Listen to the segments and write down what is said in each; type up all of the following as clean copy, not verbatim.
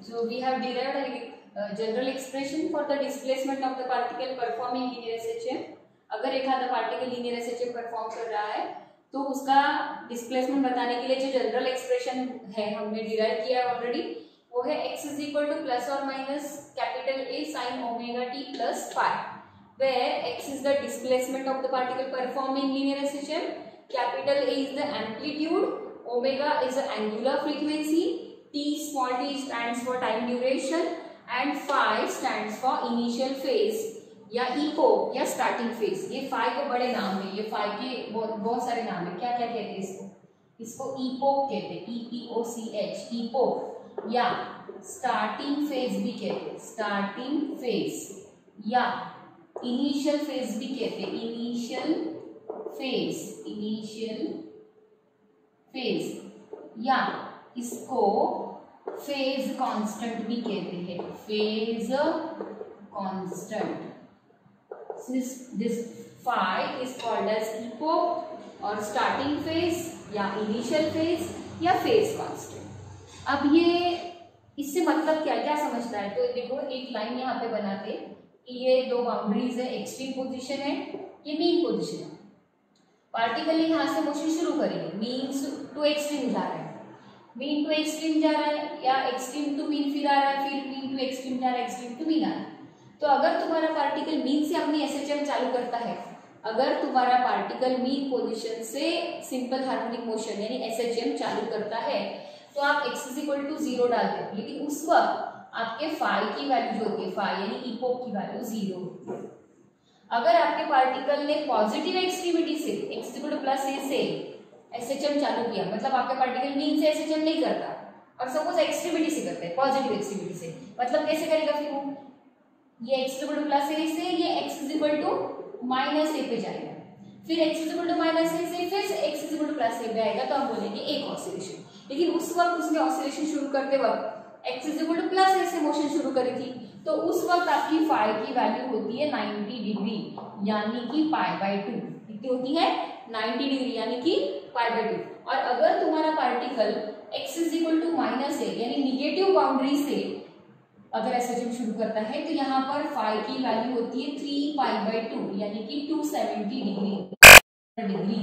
So we have derived a general expression for the displacement of the particle performing linear SHM. अगर एक आधा particle linear SHM perform कर रहा है तो उसका डिस्प्लेसमेंट बताने के लिए जो जनरल एक्सप्रेशन है हमने डिराइव किया है ऑलरेडी, वो है x is equal to plus और minus capital A sine omega t plus pi, where x is the displacement of the particle performing linear SHM, capital A is the amplitude, omega is the angular frequency, t small t stands for time duration and phi stands for initial phase या epoch या starting phase। ये phi के बड़े नाम है, ये phi के बहुत सारे नाम है। क्या क्या कहते हैं इसको? इसको epoch कहते हैं, EPOCH, epoch या starting phase भी कहते हैं, starting phase या initial phase भी कहते हैं, initial phase या इसको फेज कांस्टेंट भी कहते हैं, phase constant. This phi is called as epoch और स्टार्टिंग फेज या इनिशियल फेज या फेज कांस्टेंट। अब ये इससे मतलब क्या क्या समझता है? तो देखो एक लाइन यहाँ पे बनाते कि ये दो बाउंड्रीज है, एक्सट्रीम पोजीशन है, ये मीन पोजीशन है। पार्टिकल यहाँ से मोशन शुरू करेंगे, मीन टू एक्सट्रीम जा रहा है, मीन टू एक्सट्रीम जा रहा है या एक्सट्रीम टू मीन फिर आ रहा है, फिर मीन टू एक्सट्रीम जा रहा है, एक्सट्रीम टू मीन आ रहा है। तो अगर तुम्हारा पार्टिकल मीन से अपनी एसएचएम चालू करता है, अगर तुम्हारा पार्टिकल मीन पोजीशन से सिंपल हार्मोनिक मोशन यानी एसएचएम चालू करता है तो आप x इज इक्वल टू 0 डालते हो, लेकिन उस वक्त आपके फाई की वैल्यू जो होती है, फाई यानी इपोक की वैल्यू 0 होती है। अगर आपके पार्टिकल ने पॉजिटिव एक्सट्रीमिटी से x equal to plus a से एसएचएम चालू किया, मतलब आपका पार्टिकल मीन से एसएचएम नहीं करता और सपोज एक्सट्रीमिटी से करता है, पॉजिटिव एक्सट्रीमिटी से, मतलब कैसे करेगा फिर वो? ये x equal to plus a से ये x is equal to minus a पे जाएगा, फिर x is equal to minus a से फिर x is equal to plus a पे आएगा, तो हम बोलेंगे एक ऑसिलेशन। लेकिन उस वक्त उसने ऑसिलेशन शुरू करते वक्त x is equal to plus a से मोशन शुरू करी थी, तो उस वक्त आपकी फाई की वैल्यू होती है 90 डिग्री यानी कि पाई बाय 2। कितनी होती है? 90 डिग्री यानी कि पाई बाय 2। और अगर तुम्हारा particle x is equal to minus a यानी निगेटिव बाउंड्री से अगर एसएचएम शुरू करता है तो यहाँ पर फाई की वैल्यू होती है 3 पाई बाय 2 यानी कि 270 डिग्री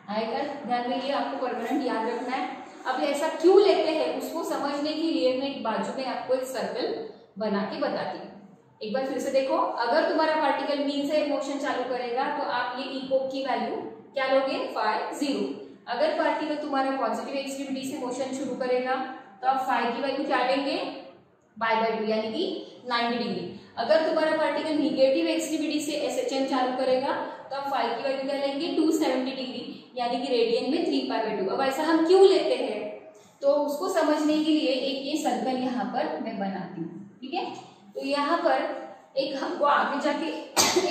आएगा। ध्यान में ये आपको परमानेंट याद रखना है। अब ऐसा क्यों लेते हैं उसको समझने के लिए मैं एक बाजू में आपको एक सर्कल बना के बताती हूँ। एक बार फिर से देखो, अगर तुम्हारा पार्टिकल मीन से मोशन चालू करेगा तो आप ये इपोक की वैल्यू क्या लोगे? फाई 0। अगर पार्टिकल तुम्हारा पॉजिटिव एक्सट्रीमिटी से मोशन शुरू करेगा तो आप फाई की वैल्यू क्या लेंगे? पाई बाय 2 यानी कि 90 डिग्री। अगर तुम्हारा पार्टिकल निगेटिव एक्सट्रीमिटी से एसएचएम चालू करेगा तो आप फाई की वैल्यू क्या लेंगे? 270 डिग्री यानी कि रेडियन में 3 पाई बाय 2। अब ऐसा हम क्यों लेते हैं तो उसको समझने के लिए एक ये सर्कल यहाँ पर मैं बनाती हूँ, ठीक है? तो यहाँ पर एक हमको आगे जाके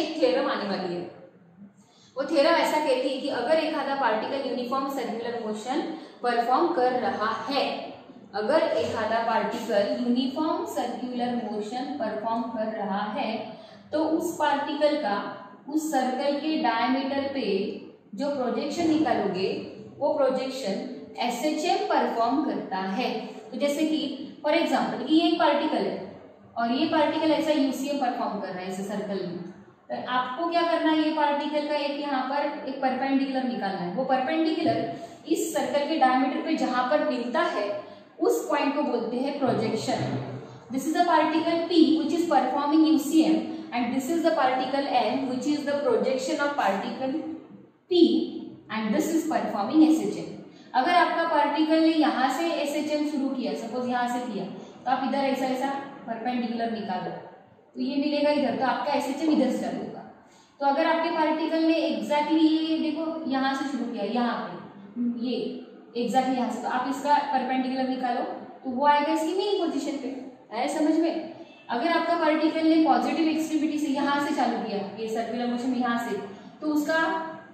एक थ्योरम आने वाली है। वो थ्योरम ऐसा कहती है कि अगर एक आधा particle uniform circular motion perform कर रहा है, अगर एक आधा particle uniform circular motion perform कर रहा है तो उस पार्टिकल का उस सर्कल के डायमीटर पे जो प्रोजेक्शन निकालोगे वो प्रोजेक्शन एसएचएम परफॉर्म करता है। तो जैसे कि फॉर एग्जांपल कि ये एक पार्टिकल है और ये पार्टिकल ऐसा यूसीएम परफॉर्म कर रहा है इस सर्कल में, तो आपको क्या करना है? ये पार्टिकल का एक यहाँ पर एक परपेंडिकुलर निकालना है। वो परपेंडिकुलर इस सर्कल के डायमीटर पे जहां पर मिलता है उस पॉइंट को बोलते हैं projection. This is the particle P which is performing UCM and this is the particle N which is the projection of particle P and this is performing SHM। अगर आपका पार्टिकल ने यहाँ से SHM शुरू किया, सपोज यहाँ से किया, तो आप इधर ऐसा ऐसा परपेंडिकुलर निकालो तो ये मिलेगा इधर, तो आपका SHM इधर से चालू होगा। तो अगर आपके पार्टिकल ने एग्जैक्टली ये देखो यहाँ से शुरू किया, यहाँ पे ये एग्जैक्टली यहाँ से, तो आप इसका परपेंडिकुलर निकालो तो वो आएगा इसकी मीन पोजीशन पे। आया समझ में? अगर आपका पार्टिकल ने पॉजिटिव एक्सट्रीमिटी से यहाँ से चालू किया ये सर्कुलर मोशन यहाँ से, तो उसका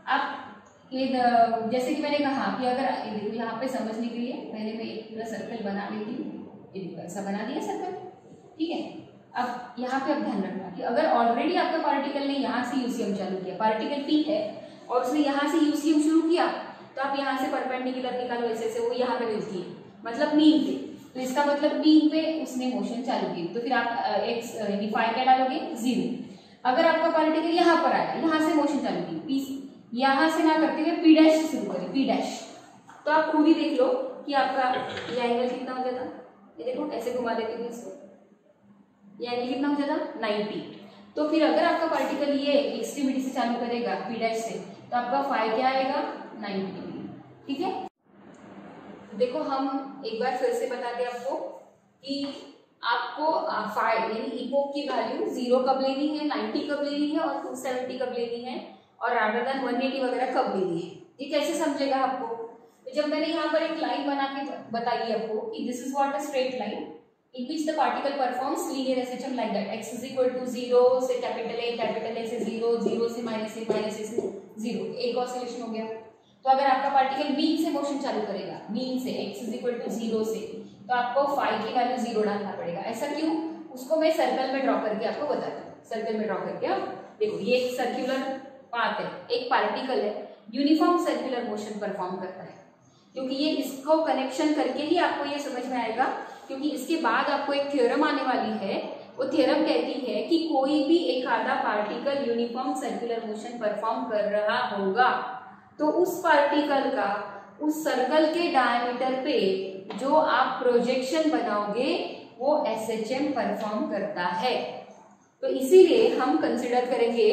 आप ये जैसे कि मैंने कहा कि अगर देखो यहाँ पे समझने के लिए पहले मैं एक पूरा सर्कल बना लेती हूँ। ये देखो ऐसा बना दिया सर्कल, ठीक है? अब यहाँ पे अब ध्यान रखना कि अगर ऑलरेडी आपका पार्टिकल ने यहाँ से यूसीएम चालू किया, पार्टिकल P है और उसने यहाँ से यूसीएम शुरू किया, तो आप यहाँ से परपेंडिकुलर निकालो ऐसे वो यहाँ पे मिलती है, मतलब मीन पे। तो इसका मतलब मीन पे उसने मोशन चालू की, तो फिर आप एक्स यानी फाई क्या डालोगे 0। अगर आपका पार्टिकल यहाँ पर आया, यहाँ से मोशन चालू की, पी यहाँ से ना करते हुए पी डैश से शुरू करें, पी डैश, तो आप खुद ही देख लो कि आपका ये एंगल कितना हो जाता। ये देखो ऐसे घुमा देते हैं इसको, ये एंगल कितना हो जाता 90। तो फिर अगर आपका पार्टिकल ये एक्सट्रीमिटी से चालू करेगा पी डैश से, तो आपका फाई क्या आएगा 90 डिग्री। ठीक है, देखो हम एक बार फिर से बता दें आपको कि आपको फाई यानी इपोक की वैल्यू 0 कब लेनी है, 90 कब लेनी है और 270 कब लेनी है, और रादर देन 180 वगैरह कब लेनी है। ये कैसे समझेगा आपको, तो जब मैंने यहाँ पर एक लाइन बना के बताई आपको कि this is what a straight line in which the particle performs linear SHM like that, x is equal to 0 से कैपिटल A से 0, 0 से -a से 0, एक ऑसिलेशन हो गया। तो अगर आपका पार्टिकल मीन से मोशन चालू करेगा, मीन से x is equal to 0 से, तो आपको फाई की वैल्यू 0 डालना पड़ेगा। ऐसा क्यों, उसको मैं सर्कल में ड्रॉ करके आपको बताती हूँ। सर्कल में ड्रॉ करके आप देखो, ये एक सर्कुलर पाथ है, एक पार्टिकल है, यूनिफॉर्म सर्कुलर मोशन परफॉर्म करता है, क्योंकि ये इसको कनेक्शन करके ही आपको ये समझ में आएगा, क्योंकि इसके बाद आपको एक थ्योरम आने वाली है। वो थ्योरम कहती है कि कोई भी एक आधा particle uniform circular motion perform कर रहा होगा तो उस पार्टिकल का उस सर्कल के डायमीटर पे जो आप प्रोजेक्शन बनाओगे वो एसएचएम परफॉर्म करता है। तो इसीलिए हम कंसिडर करेंगे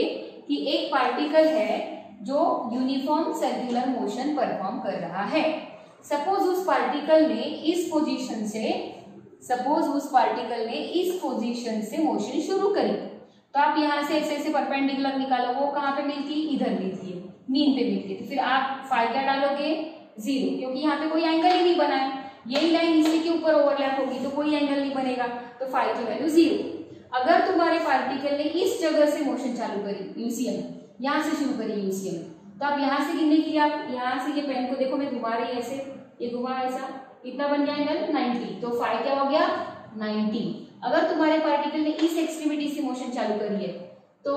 कि एक पार्टिकल है जो यूनिफॉर्म सर्कुलर मोशन परफॉर्म कर रहा है। सपोज उस पार्टिकल ने इस पोजीशन से मोशन शुरू करी, तो आप यहाँ से ऐसे परपेंडिकुलर निकालो, वो कहाँ पे मिलती है, इधर मिलती है, मीन पे मिलती है। तो फिर आप फाई क्या डालोगे 0, क्योंकि यहाँ पे कोई एंगल ही नहीं बना है, यही लाइन इसी के ऊपर ओवरलैप होगी तो कोई एंगल नहीं बनेगा, तो फाई की वैल्यू 0। अगर तुम्हारे पार्टिकल ने इस जगह से मोशन चालू करी, यूसीएम यहाँ से शुरू करी यूसीएम, तो आप यहाँ से गिनने के लिए आप यहाँ से ये पेन को देखो, मैं घुमा रही ऐसे, ये घुमा ऐसा, कितना बन गया एंगल 90, तो फाई क्या हो गया 90। अगर तुम्हारे पार्टिकल ने इस एक्सट्रीमिटी से मोशन चालू करी है, तो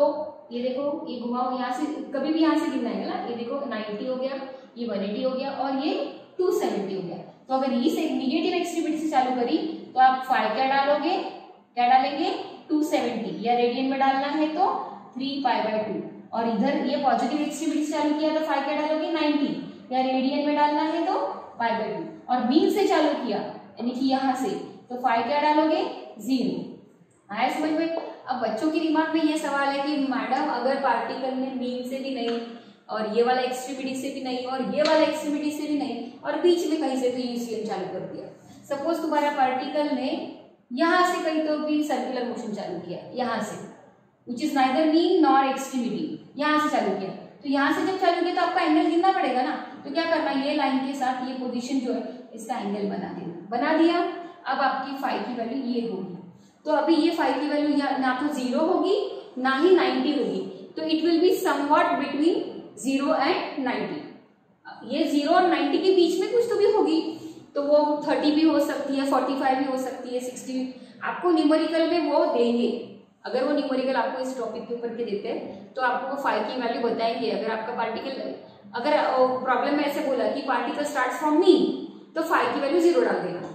ये देखो, ये घुमाओ यहाँ से, कभी भी यहाँ से गिनना है ना, ये देखो 90 हो गया, ये 180 हो गया और ये 270 हो गया। तो अगर इस निगेटिव एक्सट्रीमिटी से चालू करी तो आप फाई क्या डालोगे, क्या डालेंगे 270, या रेडियन में डालना है तो 3π/2, और इधर ये पॉजिटिव एक्सट्रीमिटी से चालू किया तो फाई क्या डालोगे 90, या रेडियन में डालना है तो π/2, और मीन से चालू किया यानी कि यहाँ से, तो फाई क्या डालोगे 0। आया समझ में। अब बच्चों के दिमाग में ये सवाल है कि मैडम अगर पार्टिकल ने मीन से भी नहीं और ये वाला एक्सट्रीमिटी से भी नहीं और ये वाला एक्सट्रीमिटी से भी नहीं और बीच में कहीं से तो यूसीएम चालू कर दिया, सपोज तुम्हारा पार्टिकल ने यहाँ से कहीं तो भी सर्कुलर मोशन चालू किया, यहाँ से which is neither mean nor extremity, यहाँ से चालू किया, तो यहाँ से जब चालू किया तो आपका एंगल गिनना पड़ेगा ना, तो क्या करना, ये लाइन के साथ ये पोजीशन जो है इसका एंगल बना देना, बना दिया। अब आपकी फाई की वैल्यू ये होगी, तो अभी ये फाई की वैल्यू ना तो 0 होगी ना ही 90 होगी, तो it will be somewhat between 0 and 90। ये 0 और 90 के बीच में कुछ तो भी होगी, तो वो 30 भी हो सकती है, 45 भी हो सकती है, 60 भी, आपको न्यूमेरिकल में वो देंगे। अगर वो न्यूमेरिकल आपको इस टॉपिक के ऊपर के देते हैं तो आपको वो फाई की वैल्यू बताएंगे। अगर आपका पार्टिकल, अगर प्रॉब्लम में ऐसे बोला कि पार्टिकल स्टार्ट फ्रॉम मीन, तो फाई की वैल्यू 0 डाल देना।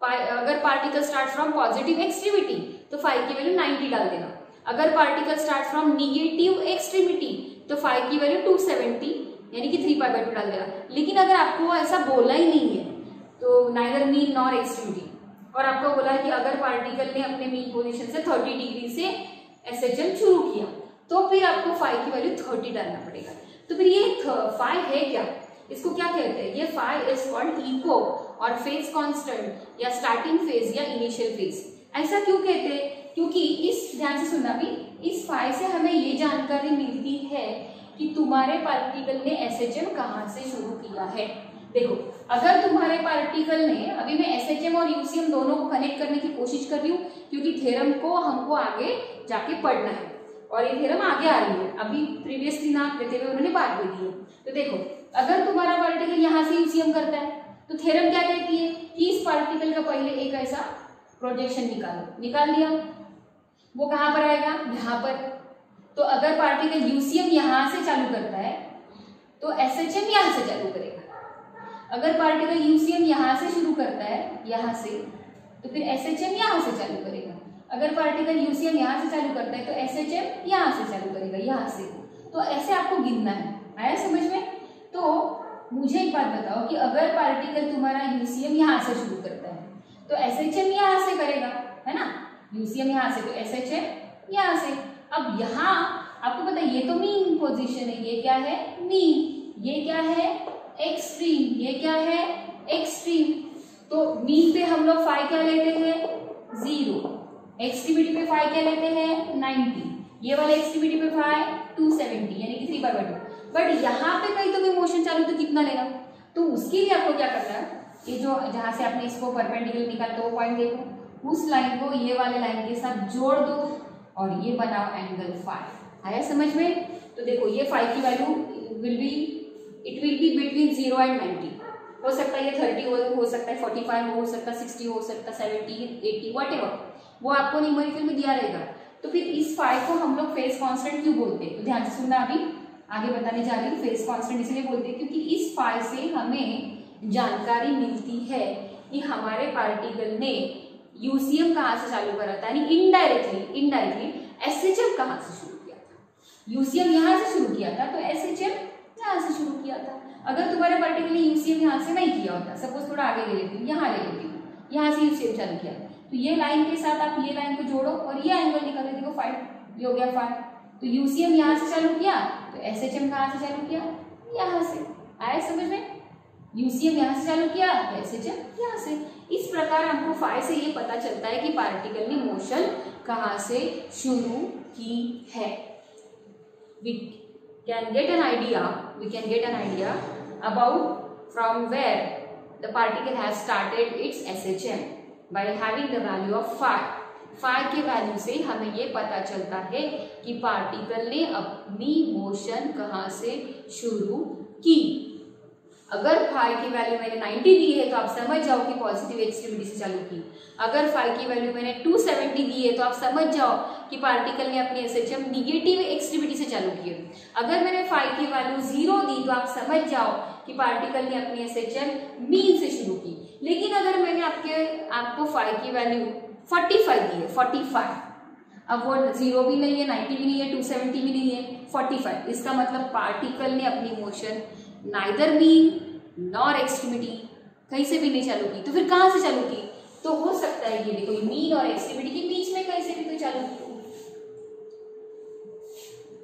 अगर particle start from positive extremity तो फाई की वैल्यू 90 डाल देना। अगर particle start from negative extremity तो फाई की वैल्यू 270 यानी कि 3π/2 डाल देना। लेकिन अगर आपको ऐसा बोला ही नहीं है, तो नाइदर मीन नॉर एक्सट्रीमिटी, और आपको बोला है कि अगर पार्टिकल ने अपने मीन पोजीशन से 30 डिग्री से एसएचएम शुरू किया, तो फिर आपको फाई की वैल्यू 30 डालना पड़ेगा। तो फिर ये फाई है क्या, इसको क्या कहते हैं, ये फाई इज कॉल्ड इपोक और फेज कांस्टेंट या स्टार्टिंग फेज या इनिशियल फेज। ऐसा क्यों कहते हैं, क्योंकि इस, ध्यान से सुनना भी, इस फाई से हमें ये जानकारी मिलती है कि तुम्हारे पार्टिकल ने एसएचएम कहाँ से शुरू किया है। देखो, अगर तुम्हारे पार्टिकल ने, अभी मैं एसएचएम और यूसीएम दोनों को कनेक्ट करने की कोशिश कर रही हूँ क्योंकि थ्योरम को हमको आगे जाके पढ़ना है और ये थ्योरम आगे आ रही है, अभी प्रीवियसली नाम देते हुए उन्होंने बात दे दी है। तो देखो, अगर तुम्हारा पार्टिकल यहाँ से यूसीएम करता है तो थ्योरम क्या कहती है कि इस पार्टिकल का पहले एक ऐसा प्रोजेक्शन निकालो, निकाल दिया, वो कहाँ पर आएगा, यहाँ पर। तो अगर पार्टिकल यूसीएम यहाँ से चालू करता है तो एसएचएम यहाँ से चालू करेगा। अगर पार्टिकल यूसीएम यहाँ से शुरू करता है, यहाँ से, तो फिर SHM यहाँ से चालू करेगा। अगर पार्टिकल यूसीएम यहाँ से चालू करता है तो SHM यहाँ से चालू करेगा, यहाँ से। तो ऐसे आपको गिनना है। आया समझ में? तो मुझे एक बात बताओ कि अगर पार्टिकल तुम्हारा यूसीएम यहाँ से शुरू करता है तो SHM यहाँ से करेगा, है ना? यूसीएम यहाँ से तो SHM यहाँ से। अब यहाँ आपको पता है ये तो मीन पोजीशन है, ये क्या है? मीन। ये क्या है? एक्सट्रीम। ये क्या है? एक्सट्रीम। तो मीन पे हम लोग फाई क्या लेते हैं? 0। एक्सट्रीमिटी पे फाई क्या लेते हैं? 90। ये वाला एक्सट्रीमिटी पे फाई 270 यानी कि 3/2। बट यहाँ पे कहीं तुम्हें मोशन चालू तो कितना लेना? तो उसके लिए आपको क्या करना है, ये जो जहां से आपने इसको परपेंडिकुलर निकाला तो वो पॉइंट देखो, उस लाइन को ये वाले लाइन के साथ जोड़ दो और ये बनाओ एंगल फाई। आया समझ में? तो देखो ये फाई की value will be between 0 and 90। हो सकता है ये 30 हो सकता है 45 हो सकता है 60 हो सकता है 70 80 व्हाटएवर, वो आपको न्यूमेरिकल में दिया रहेगा। तो फिर इस फाई को हम लोग फेज कांस्टेंट क्यों बोलते हैं? तो ध्यान से सुनना, अभी आगे बताने जा रही हूँ। फेज कांस्टेंट इसलिए बोलते हैं क्योंकि इस फाई से हमें जानकारी मिलती है कि हमारे पार्टिकल ने यूसीएम कहाँ से चालू करा था, यानी इनडायरेक्टली एसएचएम कहाँ से शुरू किया था। यूसीएम यहाँ से शुरू किया था तो एसएचएम यहाँ से शुरू किया था। अगर तुम्हारे पार्टिकल ने यूसीएम यहाँ से नहीं किया होता, सपोज थोड़ा आगे ले लेती हूँ, यहाँ ले लेती हूँ, यहाँ से यूसीएम चालू किया, तो ये लाइन के साथ आप ये लाइन को जोड़ो और ये एंगल निकालो, देखो 5 ये हो गया 5। तो यूसीएम यहाँ से चालू किया तो एसएचएम कहाँ से चालू किया? यहाँ से। आया समझ में? यूसीएम यहाँ से चालू किया तो एसएचएम यहाँ से। इस प्रकार हमको फाई से ये पता चलता है कि पार्टिकल ने मोशन कहाँ से शुरू की है। We can get an idea about from where the particle has started its SHM by having the value of phi. phi के वैल्यू से हमें ये पता चलता है कि पार्टिकल ने अपनी मोशन कहाँ से शुरू की। अगर फाई की वैल्यू मैंने 90 दी है तो आप समझ जाओ कि पॉजिटिव एक्सट्रीमिटी से चालू की। अगर फाई की वैल्यू मैंने 270 दी है तो आप समझ जाओ कि पार्टिकल ने अपनी एसएचएम निगेटिव एक्सट्रीमिटी से चालू की। अगर मैंने फाई की वैल्यू 0 दी तो आप समझ जाओ कि पार्टिकल ने अपनी एसएचएम मीन से शुरू की। लेकिन अगर मैंने आपको फाई की वैल्यू 45 दी है, 45, अब वो 0 भी नहीं है, 90 भी नहीं है, 270 भी नहीं है, 45, इसका मतलब पार्टिकल ने अपनी motion neither mean nor extremity कहीं से भी नहीं चालू की। तो फिर कहां से चालू की? तो हो सकता है ये देखो मीन और एक्सट्रीमिटी के बीच में कहीं से भी तो चालू की,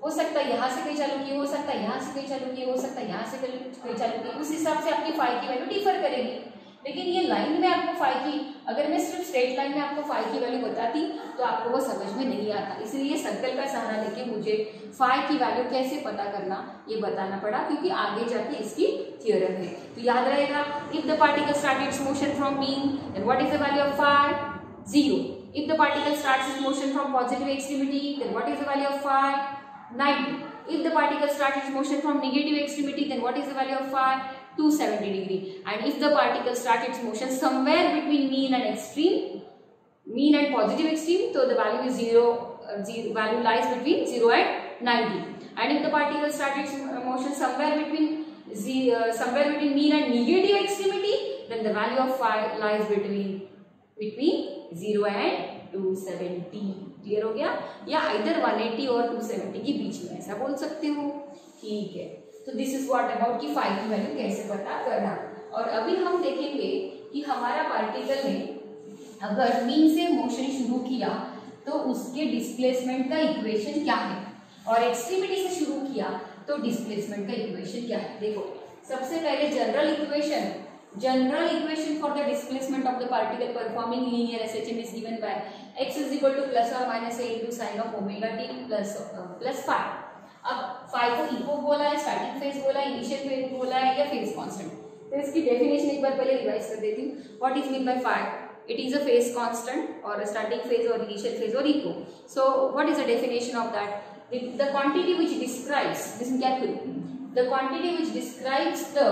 हो सकता है यहाँ से कहीं चालू की, हो सकता है यहाँ से कहीं चालू की, हो सकता है यहाँ से कहीं चालू की। उस हिसाब से आपकी फाई की वैल्यू डिफर करेगी। लेकिन ये लाइन में आपको फाई की, अगर मैं सिर्फ स्ट्रेट लाइन में आपको फाई की वैल्यू बताती तो आपको वो समझ में नहीं आता, इसलिए सर्कल का सहारा लेके मुझे फाई की वैल्यू कैसे पता करना ये बताना पड़ा, क्योंकि आगे जाके इसकी थ्योरम है। तो याद रहेगा, if the particle start its motion from mean then what is the value of phi? 0. If the particle starts its motion from positive extremity then what is the value of phi? 90. If the particle starts its motion from negative extremity, then what is the value of phi? 270 degree. And if the particle starts its motion somewhere between mean and extreme, mean and positive extreme, so the value is 0. Value lies between 0 and 90. And if the particle starts its motion somewhere between mean and negative extremity, then the value of phi lies between 0 and 270. Clear हो गया? या इधर 180 और 270 के बीच में, ऐसा बोल सकते हो। ठीक है, तो दिस इज व्हाट अबाउट कि फाई की वैल्यू कैसे पता करना। और अभी हम देखेंगे कि हमारा पार्टिकल ने अगर मीन से मोशन शुरू किया तो उसके डिस्प्लेसमेंट का इक्वेशन क्या है, और एक्सट्रीमिटी से शुरू किया तो डिस्प्लेसमेंट का इक्वेशन क्या है। देखो, सबसे पहले general equation for the displacement of the particle performing linear SHM is given by x is equal to plus or minus a into sin of omega t plus phi। अब phi को eco बोला है, starting phase बोला है, initial phase बोला है या phase constant. तो इसकी डेफिनेशन एक बार पहले रिवाइज कर देती हूँ। What is mean by phi? It is a phase constant or a starting phase or initial phase or echo. So what is the definition of that? The quantity which describes, listen carefully, the quantity which describes the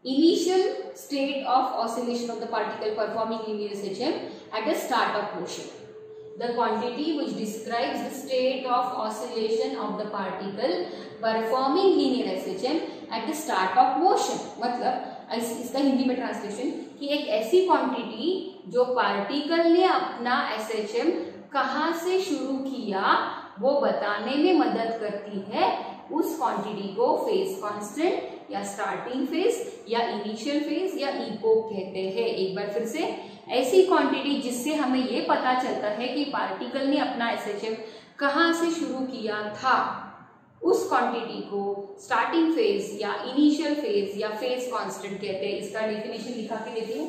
initial state of oscillation of the particle performing linear SHM at the start of motion. The quantity which describes the state of oscillation of the particle performing linear SHM at the start of motion. मतलब इसका हिंदी में translation कि एक ऐसी quantity जो particle ने अपना SHM कहाँ से शुरू किया वो बताने में मदद करती है, उस क्वांटिटी को फेज कांस्टेंट या स्टार्टिंग फेज या इनिशियल फेज या इपोक कहते हैं। एक बार फिर से, ऐसी क्वांटिटी जिससे हमें ये पता चलता है कि पार्टिकल ने अपना SHM कहाँ से शुरू किया था, उस क्वांटिटी को स्टार्टिंग फेज या इनिशियल फेज या फेज कांस्टेंट कहते हैं। इसका डेफिनेशन लिखा के देती हूँ।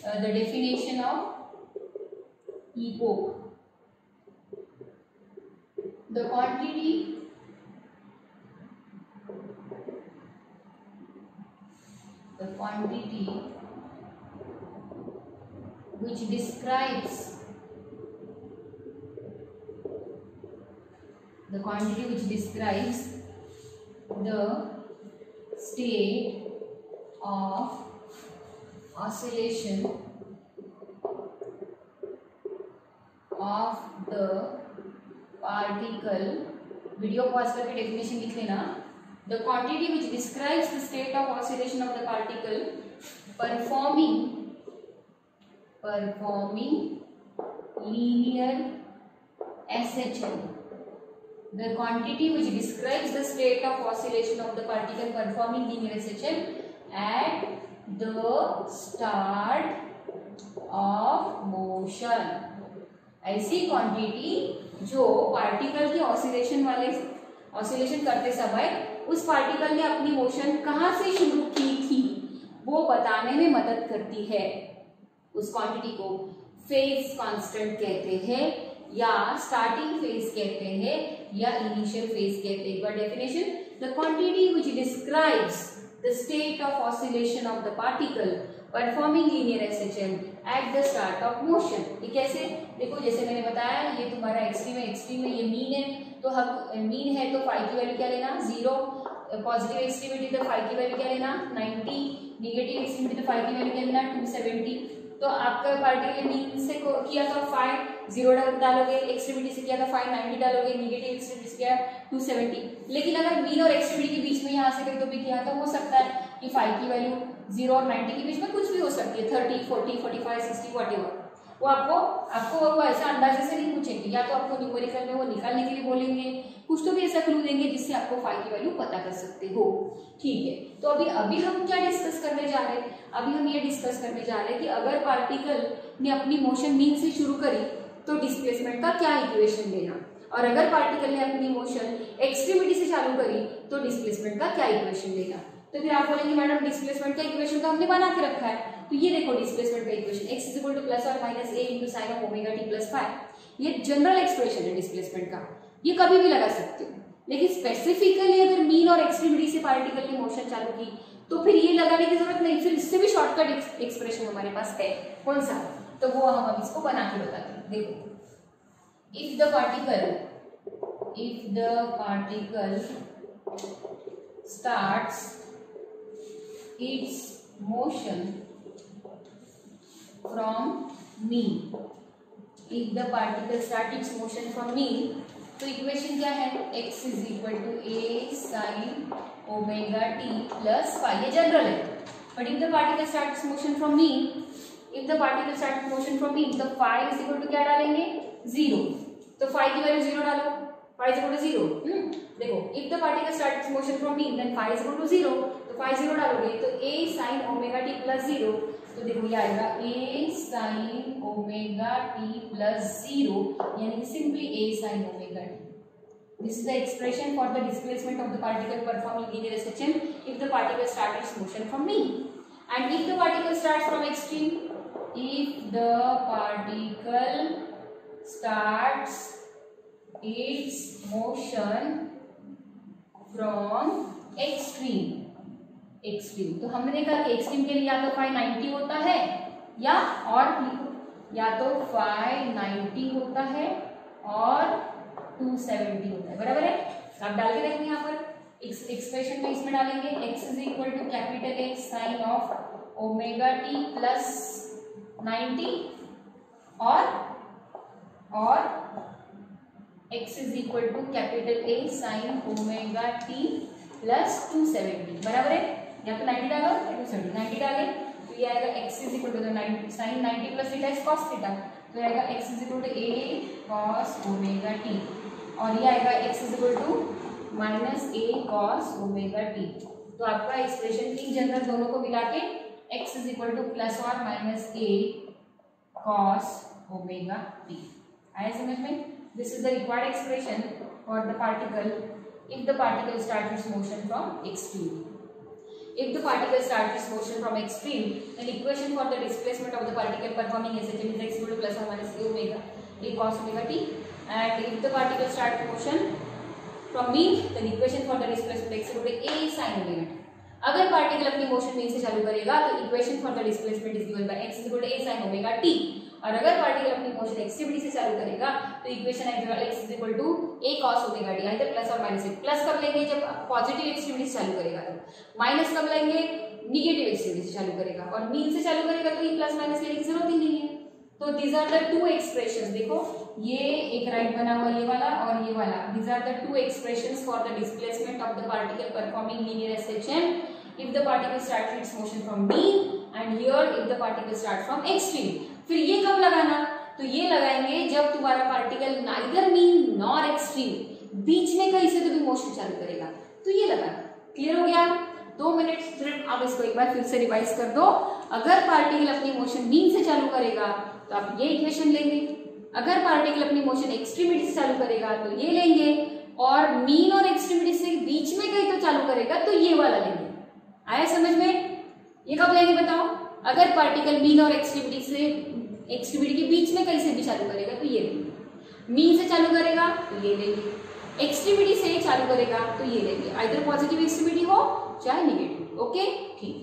The definition of epoch, the quantity which describes the state of oscillation of the particle, video pause करके डेफिनेशन लिख लेना। The quantity which describes the state of oscillation of the particle performing linear SHM. The quantity which describes the state of oscillation of the particle performing linear SHM at the start of motion. ऐसी quantity जो particle के oscillation करते समय उस particle ने अपनी motion कहाँ से शुरू की थी वो बताने में मदद करती है। उस क्वांटिटी को फेज कांस्टेंट कहते हैं या स्टार्टिंग फेज कहते हैं या इनिशियल फेज कहते हैं। एक बार definition, the quantity which describes the state of oscillation of the particle performing linear SHM at the start of motion. ये कैसे, देखो जैसे मैंने बताया ये तुम्हारा एक्सट्रीम है, ये मीन है, तो हम मीन है तो फाई की वैल्यू क्या लेना 0, पॉजिटिव एक्सट्रीमिटी तो फाई की वैल्यू क्या लेना 90, निगेटिव एक्सट्रीमिटी तो फाई की वैल्यू क्या लेना 270। तो आपका पार्टिकल मीन से किया था फाई 0 डालोगे, एक्सट्रीमिटी से किया था फाई 90 डालोगे, निगेटिव एक्सट्रीमिटी से किया 270। लेकिन अगर मीन और एक्सट्रीमिटी के बीच में यहाँ से कहीं तो भी किया तो हो सकता है कि फाई की वैल्यू 0 और 90 के बीच में कुछ भी हो सकती है, 30, 40, 45, 60 व्हाटएवर। वो आपको वो ऐसा अंदाजे से नहीं पूछेंगे, या तो आपको न्यूमेरिकल में वो निकालने के लिए बोलेंगे, कुछ तो भी ऐसा क्लू देंगे जिससे आपको फाई की वैल्यू पता कर सकते हो। ठीक है, तो अभी हम क्या डिस्कस करने जा रहे हैं, अभी हम ये डिस्कस करने जा रहे हैं कि अगर पार्टिकल ने अपनी मोशन मीन से शुरू करी तो डिस्प्लेसमेंट का क्या इक्वेशन लेना, और अगर पार्टिकल ने अपनी मोशन एक्सट्रीमिटी से चालू करी तो डिस्प्लेसमेंट का क्या इक्वेशन लेना। तो फिर आप बोलेंगे मैडम डिस्प्लेसमेंट का इक्वेशन तो हमने बना के रखा है, तो ये देखो डिस्प्लेसमेंट का equation x equal to plus और minus a into sine of omega T plus five, ये जनरल एक्सप्रेशन है डिस्प्लेसमेंट का, ये कभी भी लगा सकते हो। लेकिन स्पेसिफिकली अगर मीन और एक्सट्रीमिटी से पार्टिकल ने मोशन चालू की तो फिर ये लगाने की जरूरत नहीं, फिर इससे भी शॉर्टकट एक्सप्रेशन हमारे पास है। कौन सा, तो वो हम अब इसको बना के बताते हैं। देखो, if the particle starts its motion from mean, if the particle starts its motion from mean, तो इक्वेशन क्या है, x is equal to a sine omega t plus phi, ये जनरल है। But if the particle starts motion from mean, तो phi is equal to क्या डालेंगे 0, तो phi की वैल्यू 0 डालो, फाई इज इक्वल टू 0। देखो, if the particle starts motion from mean then phi is equal to 0, तो phi 0 डालोगे तो a sine omega t plus 0, तो देखो ये आएगा a sine omega t plus 0, यानी कि simply a sine omega t। This is the expression for the displacement of the particle performing linear SHM if the particle starts its motion from mean. And if the particle starts from extreme, if the particle starts its motion from extreme, तो हमने कहा कि extreme के लिए या तो phi 90 होता है या तो फाई 90 होता है और 270 होता है, बराबर है। आप डाल के देखेंगे यहाँ पर एक्सप्रेशन में, इसमें डालेंगे x is equal to capital A sine of omega t plus 90 और x is equal to capital A sine omega t plus 270, बराबर है। या तो 90 डालो या तो 90 डाले तो ये आएगा x is equal to sine 90 plus theta is cos theta, तो आएगा x is equal to a cos omega t और ये आएगा x is equal to minus a cos omega t। तो आपका एक्सप्रेशन इन जनरल दोनों को मिला के x is equal to plus और minus a cos omega t। आया समझ में? This is the required expression for the particle if the particle starts its motion from extreme. If the particle starts its motion from extreme, then equation for the displacement of the particle performing SHM is x equal to plus or minus a omega a cos omega t. And if the particle starts motion from mean, then equation for the displacement x equal to a sin omega t. अगर particle अपनी motion mean से चालू करेगा तो equation for the displacement is given by x equal to a sin omega t, और अगर particle अपनी motion extremity से चालू करेगा तो इक्वेशन आएगा x equal to a cos omega t। आइए प्लस और माइनस, प्लस कब लेंगे जब पॉजिटिव एक्सट्रीमिटी से चालू करेगा, तो माइनस कब लेंगे नेगेटिव एक्सट्रीमिटी से चालू करेगा, और मीन से चालू करेगा तो ये प्लस माइनस लेने की जरूरत ही नहीं है। तो these are the two expressions, देखो ये एक राइट बना हुआ ये वाला और ये वाला, these are the two expressions for the displacement of the particle performing linear SHM if the particle starts its motion from mean and here if the particle starts from extreme। फिर ये कब लगाना, तो ये लगाएंगे जब तुम्हारा particle neither mean nor extreme, बीच में कहीं से तो भी मोशन चालू करेगा, तो ये लगाना। क्लियर हो गया? 2 मिनट सिर्फ आप इसको एक बार फिर से रिवाइज कर दो। अगर पार्टिकल अपनी मोशन मीन से चालू करेगा तो आप ये इक्वेशन लेंगे, अगर पार्टिकल अपनी मोशन एक्सट्रीमिटी से चालू करेगा तो ये लेंगे, और मीन और एक्सट्रीमिटी से बीच में कहीं तो चालू करेगा तो ये वाला लेंगे। आया समझ में? ये कब लेंगे बताओ? अगर पार्टिकल मीन और एक्सट्रीमिटी के बीच में कहीं से भी चालू करेगा तो ये लेंगे, मीन से चालू करेगा तो ये लेंगे, एक्सट्रीमिटी से चालू करेगा तो ये लेंगे, आइदर पॉजिटिव एक्सट्रीमिटी हो चाहे नेगेटिव। ओके ठीक।